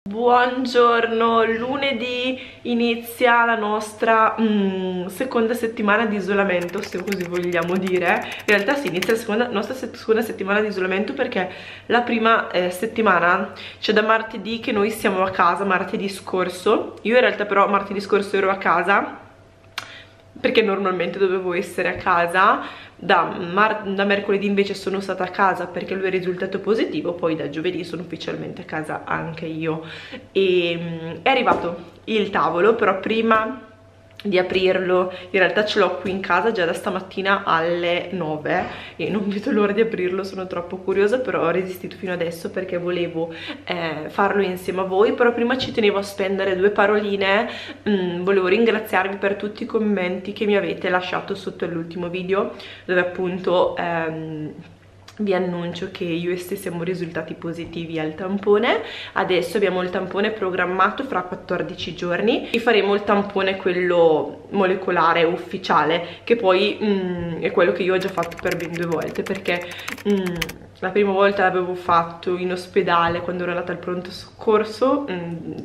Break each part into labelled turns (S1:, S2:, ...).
S1: Buongiorno, lunedì inizia la nostra seconda settimana di isolamento, se così vogliamo dire. In realtà si inizia la nostra seconda settimana di isolamento perché la prima settimana, cioè da martedì che noi siamo a casa, martedì scorso. Io in realtà però martedì scorso ero a casa perché normalmente dovevo essere a casa. Da mercoledì invece sono stata a casa perché lui è risultato positivo, poi da giovedì sono ufficialmente a casa anche io. E è arrivato il tavolo, però prima di aprirlo, in realtà ce l'ho qui in casa già da stamattina alle 9 e non vedo l'ora di aprirlo, sono troppo curiosa, però ho resistito fino adesso perché volevo farlo insieme a voi. Però prima ci tenevo a spendere due paroline. Volevo ringraziarvi per tutti i commenti che mi avete lasciato sotto l'ultimo video, dove appunto vi annuncio che io e Ste siamo risultati positivi al tampone. Adesso abbiamo il tampone programmato fra 14 giorni e faremo il tampone quello molecolare ufficiale, che poi è quello che io ho già fatto per ben 2 volte, perché la prima volta l'avevo fatto in ospedale quando ero andata al pronto soccorso,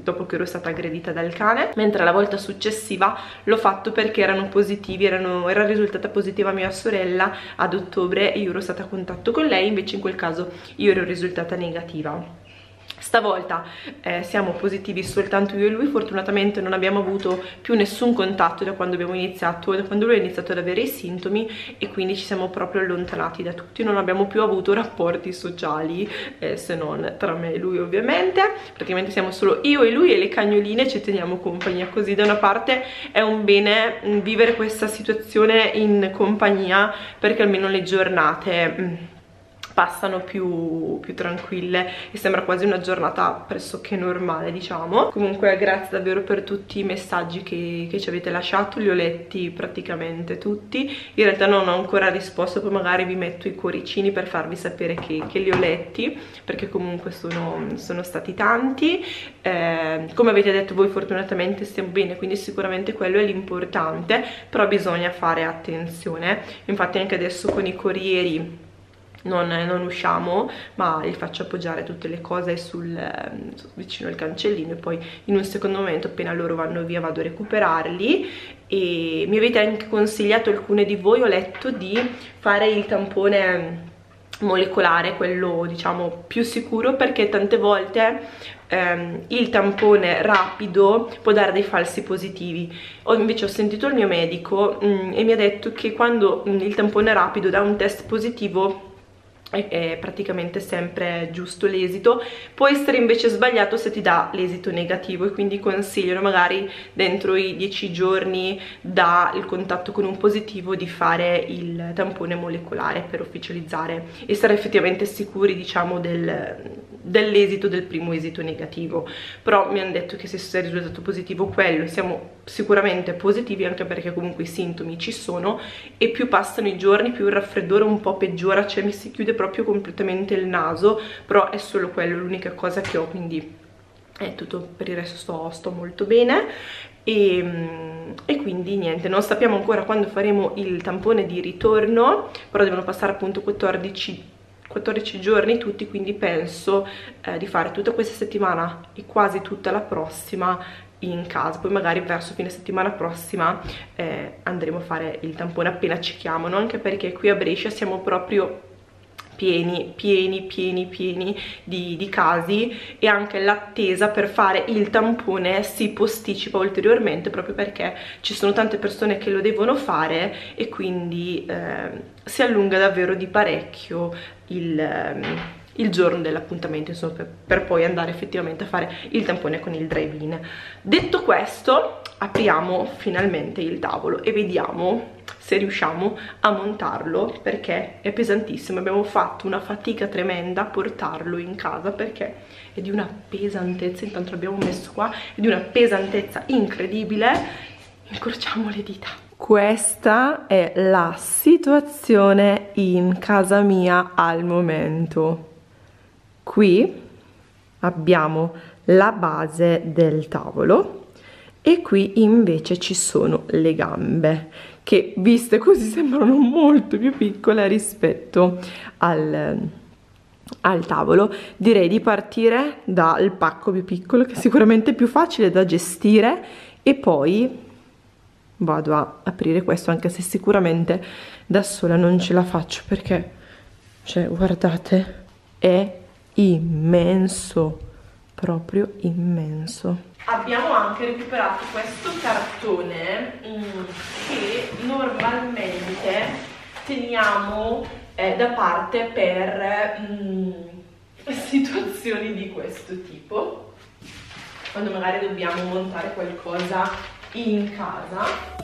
S1: dopo che ero stata aggredita dal cane, mentre la volta successiva l'ho fatto perché erano positivi, era risultata positiva mia sorella ad ottobre e io ero stata a contatto con lei, invece in quel caso io ero risultata negativa. Stavolta siamo positivi soltanto io e lui. Fortunatamente non abbiamo avuto più nessun contatto da quando abbiamo iniziato, da quando lui ha iniziato ad avere i sintomi, e quindi ci siamo proprio allontanati da tutti. Non abbiamo più avuto rapporti sociali, se non tra me e lui ovviamente. Praticamente siamo solo io e lui e le cagnoline, ci teniamo compagnia, così da una parte è un bene vivere questa situazione in compagnia, perché almeno le giornate passano più tranquille e sembra quasi una giornata pressoché normale, diciamo. Comunque grazie davvero per tutti i messaggi che ci avete lasciato, li ho letti praticamente tutti. In realtà non ho ancora risposto, poi magari vi metto i cuoricini per farvi sapere che li ho letti, perché comunque sono stati tanti. Come avete detto voi, fortunatamente stiamo bene, quindi sicuramente quello è l'importante, però bisogna fare attenzione. Infatti anche adesso con i corrieri non usciamo, ma gli faccio appoggiare tutte le cose vicino al cancellino, e poi in un secondo momento, appena loro vanno via, vado a recuperarli. E mi avete anche consigliato, alcune di voi ho letto, di fare il tampone molecolare, quello diciamo più sicuro, perché tante volte il tampone rapido può dare dei falsi positivi. Invece ho sentito il mio medico e mi ha detto che quando il tampone rapido dà un test positivo è praticamente sempre giusto l'esito. Può essere invece sbagliato se ti dà l'esito negativo, e quindi consigliano magari dentro i 10 giorni dal contatto con un positivo di fare il tampone molecolare per ufficializzare e stare effettivamente sicuri, diciamo, dell'esito del primo esito negativo. Però mi hanno detto che se è risultato positivo quello, siamo sicuramente positivi, anche perché comunque i sintomi ci sono, e più passano i giorni più il raffreddore un po' peggiora, cioè mi si chiude proprio completamente il naso, però è solo quello, l'unica cosa che ho, quindi è tutto. Per il resto sto molto bene. E quindi niente, non sappiamo ancora quando faremo il tampone di ritorno, però devono passare appunto 14 giorni tutti, quindi penso di fare tutta questa settimana e quasi tutta la prossima in casa. Poi magari verso fine settimana prossima andremo a fare il tampone appena ci chiamano, anche perché qui a Brescia siamo proprio pieni di casi, e anche l'attesa per fare il tampone si posticipa ulteriormente, proprio perché ci sono tante persone che lo devono fare, e quindi si allunga davvero di parecchio il giorno dell'appuntamento, insomma, per poi andare effettivamente a fare il tampone con il drive-in. Detto questo, apriamo finalmente il tavolo e vediamo se riusciamo a montarlo, perché è pesantissimo. Abbiamo fatto una fatica tremenda a portarlo in casa perché è di una pesantezza. Intanto l'abbiamo messo qua, è di una pesantezza incredibile. Incrociamo le dita. Questa è la situazione in casa mia al momento. Qui abbiamo la base del tavolo e qui invece ci sono le gambe, che viste così sembrano molto più piccole rispetto al tavolo, direi di partire dal pacco più piccolo, che è sicuramente più facile da gestire, e poi vado a aprire questo, anche se sicuramente da sola non ce la faccio, perché, cioè, guardate, è immenso, proprio immenso. Abbiamo anche recuperato questo cartone che normalmente teniamo da parte per situazioni di questo tipo, quando magari dobbiamo montare qualcosa in casa.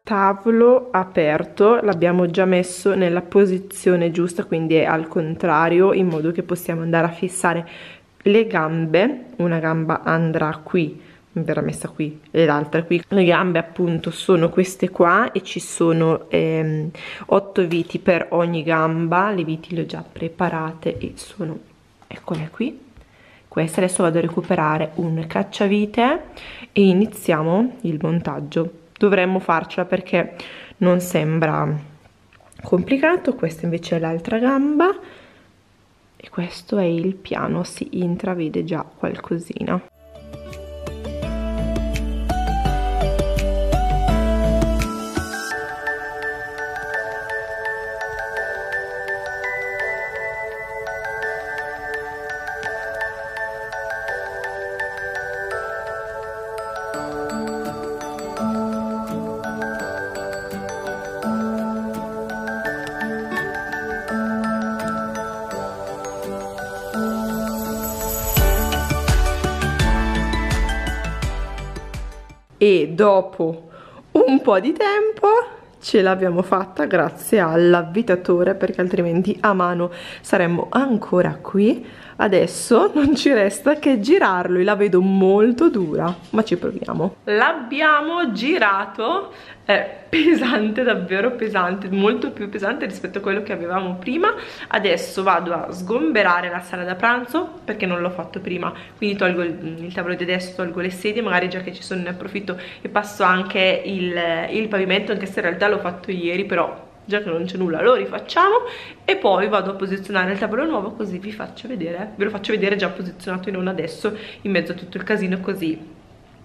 S1: Tavolo aperto, l'abbiamo già messo nella posizione giusta, quindi è al contrario, in modo che possiamo andare a fissare le gambe. Una gamba andrà qui, verrà messa qui, e l'altra qui. Le gambe appunto sono queste qua e ci sono 8 viti per ogni gamba. Le viti le ho già preparate e sono, eccole qui, queste. Adesso vado a recuperare un cacciavite e iniziamo il montaggio. Dovremmo farcela perché non sembra complicato. Questa invece è l'altra gamba e questo è il piano, si intravede già qualcosina. E dopo un po' di tempo ce l'abbiamo fatta grazie all'avvitatore, perché altrimenti a mano saremmo ancora qui. Adesso non ci resta che girarlo e la vedo molto dura, ma ci proviamo. L'abbiamo girato, è pesante, davvero pesante, molto più pesante rispetto a quello che avevamo prima. Adesso vado a sgomberare la sala da pranzo, perché non l'ho fatto prima, quindi tolgo il tavolo di adesso, tolgo le sedie, magari già che ci sono ne approfitto e passo anche il pavimento, anche se in realtà l'ho fatto ieri, però già che non c'è nulla lo rifacciamo. E poi vado a posizionare il tavolo nuovo, così vi faccio vedere, ve lo faccio vedere già posizionato e non adesso in mezzo a tutto il casino, così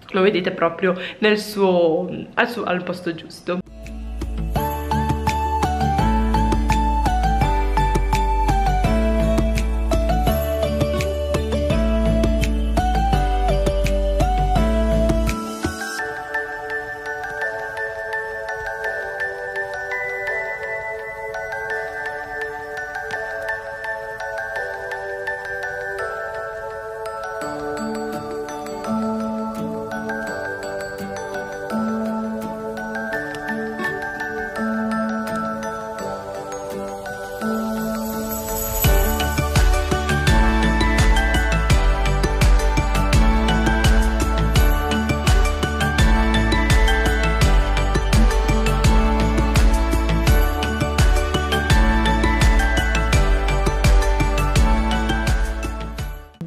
S1: lo vedete proprio nel al posto giusto.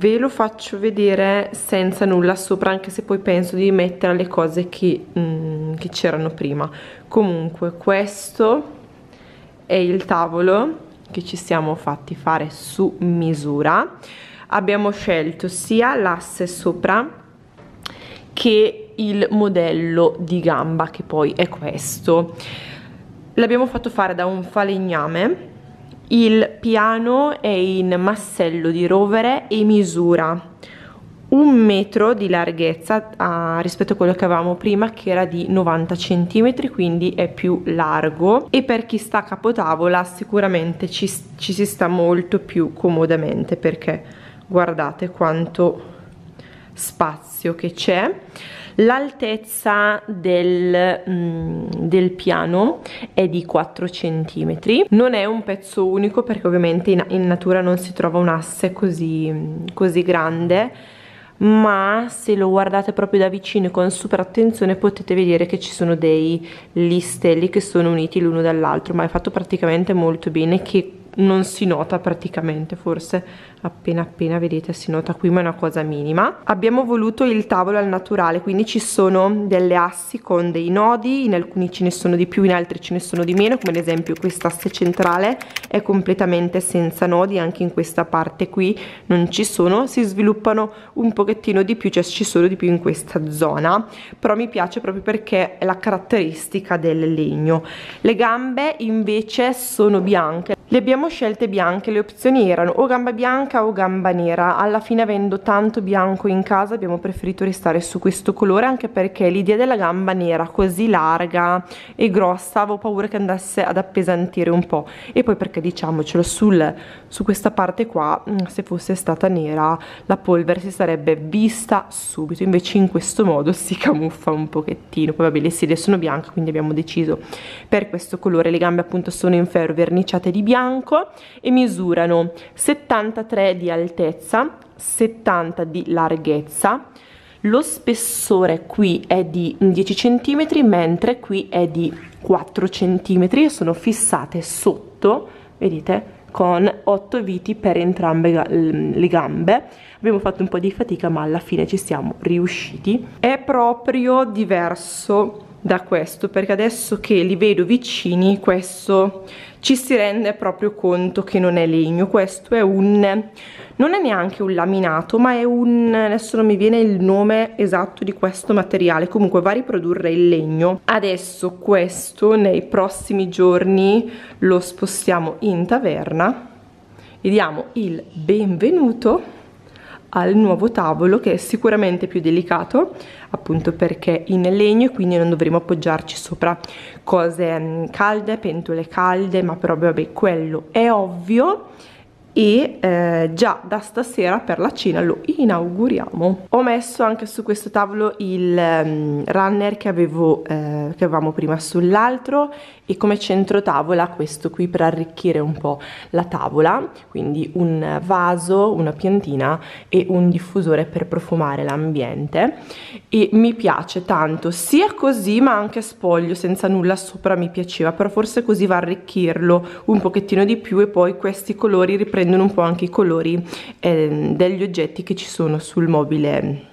S1: Ve lo faccio vedere senza nulla sopra, anche se poi penso di mettere le cose che c'erano prima. Comunque questo è il tavolo che ci siamo fatti fare su misura. Abbiamo scelto sia l'asse sopra che il modello di gamba, che poi è questo. L'abbiamo fatto fare da un falegname. Il piano è in massello di rovere e misura 1 metro di larghezza rispetto a quello che avevamo prima, che era di 90 cm, quindi è più largo, e per chi sta a capotavola sicuramente ci si sta molto più comodamente, perché guardate quanto spazio che c'è. L'altezza del piano è di 4 cm. Non è un pezzo unico perché ovviamente in natura non si trova un asse così grande, ma se lo guardate proprio da vicino e con super attenzione potete vedere che ci sono dei listelli che sono uniti l'uno dall'altro, ma è fatto praticamente molto bene, che non si nota praticamente, forse appena vedete si nota qui, ma è una cosa minima. Abbiamo voluto il tavolo al naturale, quindi ci sono delle assi con dei nodi, in alcuni ce ne sono di più, in altri ce ne sono di meno, come ad esempio quest'asse centrale è completamente senza nodi, anche in questa parte qui non ci sono, si sviluppano un pochettino di più, cioè ci sono di più in questa zona, però mi piace proprio perché è la caratteristica del legno. Le gambe invece sono bianche, le abbiamo scelte bianche, le opzioni erano o gamba bianca o gamba nera. Alla fine, avendo tanto bianco in casa, abbiamo preferito restare su questo colore, anche perché l'idea della gamba nera così larga e grossa avevo paura che andasse ad appesantire un po', e poi perché, diciamocelo, su questa parte qua, se fosse stata nera la polvere si sarebbe vista subito, invece in questo modo si camuffa un pochettino. Poi vabbè, le sedie sono bianche, quindi abbiamo deciso per questo colore. Le gambe appunto sono in ferro verniciate di bianco e misurano 73 di altezza, 70 di larghezza. Lo spessore qui è di 10 cm, mentre qui è di 4 cm, e sono fissate sotto, vedete, con 8 viti per entrambe le gambe. Abbiamo fatto un po' di fatica, ma alla fine ci siamo riusciti. È proprio diverso da questo, perché adesso che li vedo vicini, questo ci si rende proprio conto che non è legno. Questo è non è neanche un laminato, ma è adesso non mi viene il nome esatto di questo materiale, comunque va a riprodurre il legno. Adesso questo nei prossimi giorni lo spostiamo in taverna e diamo il benvenuto al nuovo tavolo, che è sicuramente più delicato, appunto perché in legno, e quindi non dovremo appoggiarci sopra cose calde, pentole calde, ma però vabbè, quello è ovvio. E già da stasera per la cena lo inauguriamo. Ho messo anche su questo tavolo il runner che avevamo prima sull'altro, e come centro tavola questo qui per arricchire un po' la tavola, quindi un vaso, una piantina e un diffusore per profumare l'ambiente. E mi piace tanto sia così, ma anche spoglio senza nulla sopra mi piaceva, però forse così va a arricchirlo un pochettino di più, e poi questi colori riprendono un po' anche i colori degli oggetti che ci sono sul mobile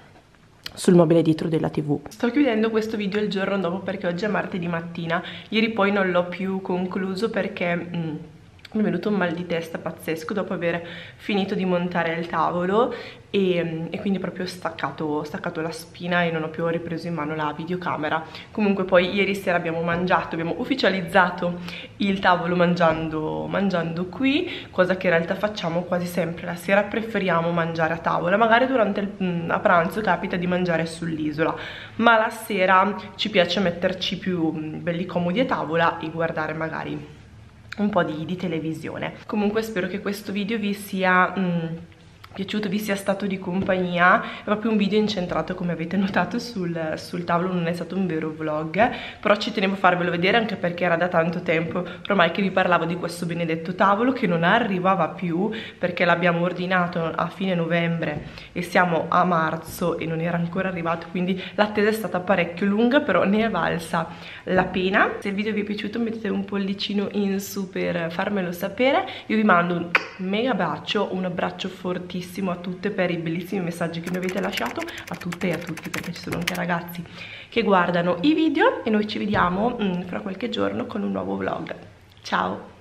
S1: dietro della TV. Sto chiudendo questo video il giorno dopo perché oggi è martedì mattina. Ieri poi non l'ho più concluso perché mi è venuto un mal di testa pazzesco dopo aver finito di montare il tavolo, e quindi proprio ho staccato la spina e non ho più ripreso in mano la videocamera. Comunque poi ieri sera abbiamo ufficializzato il tavolo mangiando qui, cosa che in realtà facciamo quasi sempre la sera. Preferiamo mangiare a tavola, magari durante a pranzo capita di mangiare sull'isola, ma la sera ci piace metterci più belli comodi a tavola e guardare magari un po' di televisione. Comunque spero che questo video vi sia piaciuto, vi sia stato di compagnia. È proprio un video incentrato, come avete notato, sul tavolo, non è stato un vero vlog, però ci tenevo a farvelo vedere anche perché era da tanto tempo ormai che vi parlavo di questo benedetto tavolo che non arrivava più, perché l'abbiamo ordinato a fine novembre e siamo a marzo e non era ancora arrivato, quindi l'attesa è stata parecchio lunga, però ne è valsa la pena. Se il video vi è piaciuto mettete un pollicino in su per farmelo sapere. Io vi mando un mega bacio, un abbraccio fortissimo a tutte per i bellissimi messaggi che mi avete lasciato, a tutte e a tutti, perché ci sono anche ragazzi che guardano i video, e noi ci vediamo fra qualche giorno con un nuovo vlog. Ciao!